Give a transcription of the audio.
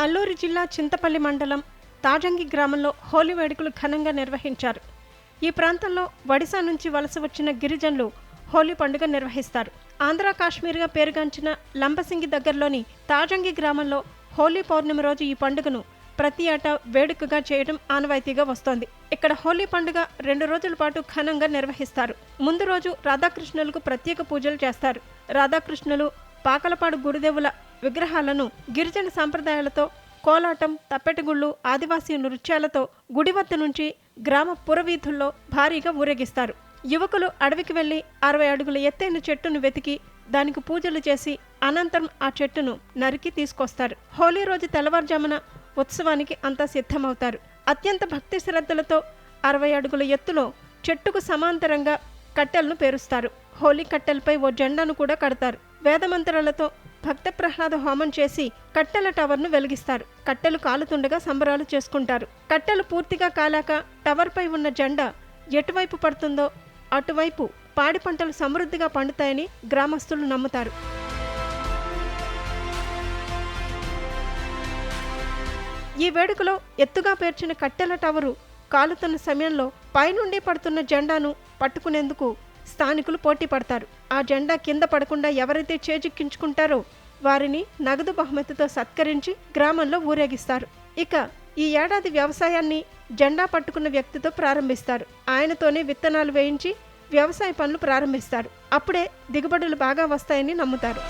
అల్లూరి జిల్లా చింతపల్లి మండలం తాజంగి గ్రామంలో హోలీ వేడుకలు ఘనంగా నిర్వహించారు. ఈ ప్రాంతంలో ఒడిశా నుంచి వలస వచ్చిన గిరిజనులు హోలీ పండుగ నిర్వహిస్తారు. ఆంధ్ర కాశ్మీర్గా పేరుగాంచిన లంబసింగి దగ్గరలోని తాజంగి గ్రామంలో హోలీ పౌర్ణమి రోజు ఈ పండుగను ప్రతి ఏటా వేడుకగా చేయడం ఆనవాయితీగా వస్తోంది. ఇక్కడ హోలీ పండుగ 2 రోజుల పాటు ఘనంగా నిర్వహిస్తారు. ముందు రోజు రాధాకృష్ణులకు ప్రత్యేక పూజలు చేస్తారు. రాధాకృష్ణులు, పాకలపాడు గురుదేవుల విగ్రహాలను గిరిజన సంప్రదాయాలతో కోలాటం, తప్పెటగుళ్ళు, ఆదివాసీ నృత్యాలతో గుడి వద్ద నుంచి గ్రామ పురవీధుల్లో భారీగా ఊరేగిస్తారు. యువకులు అడవికి వెళ్లి 60 అడుగుల ఎత్తైన చెట్టును వెతికి దానికి పూజలు చేసి అనంతరం ఆ చెట్టును నరికి తీసుకొస్తారు. హోలీ రోజు తెల్లవారుజామున ఉత్సవానికి అంతా సిద్ధమవుతారు. అత్యంత భక్తి శ్రద్ధలతో 60 అడుగుల ఎత్తులో చెట్టుకు సమాంతరంగా కట్టెలను పేరుస్తారు. హోలీ కట్టెలపై ఓ జెండాను కూడా కడతారు. వేదమంత్రాలతో భక్త ప్రహ్లాద హోమం చేసి కట్టెల టవర్ను వెలిగిస్తారు. కట్టెలు కాలుతుండగా సంబరాలు చేసుకుంటారు. కట్టెలు పూర్తిగా కాలాక టవర్పై ఉన్న జెండా ఎటువైపు పడుతుందో అటువైపు పాడి పంటలు సమృద్ధిగా పండుతాయని గ్రామస్తులు నమ్ముతారు. ఈ వేడుకలో ఎత్తుగా పేర్చిన కట్టెల టవరు కాలుతున్న సమయంలో పైనుండి పడుతున్న జెండాను పట్టుకునేందుకు స్థానికులు పోటీ పడతారు. ఆ జెండా కింద పడకుండా ఎవరైతే చేజిక్కించుకుంటారో వారిని నగదు బహుమతితో సత్కరించి గ్రామంలో ఊరేగిస్తారు. ఇక ఈ ఏడాది వ్యవసాయాన్ని జెండా పట్టుకున్న వ్యక్తితో ప్రారంభిస్తారు. ఆయనతోనే విత్తనాలు వేయించి వ్యవసాయ పనులు ప్రారంభిస్తారు. అప్పుడే దిగుబడులు బాగా వస్తాయని నమ్ముతారు.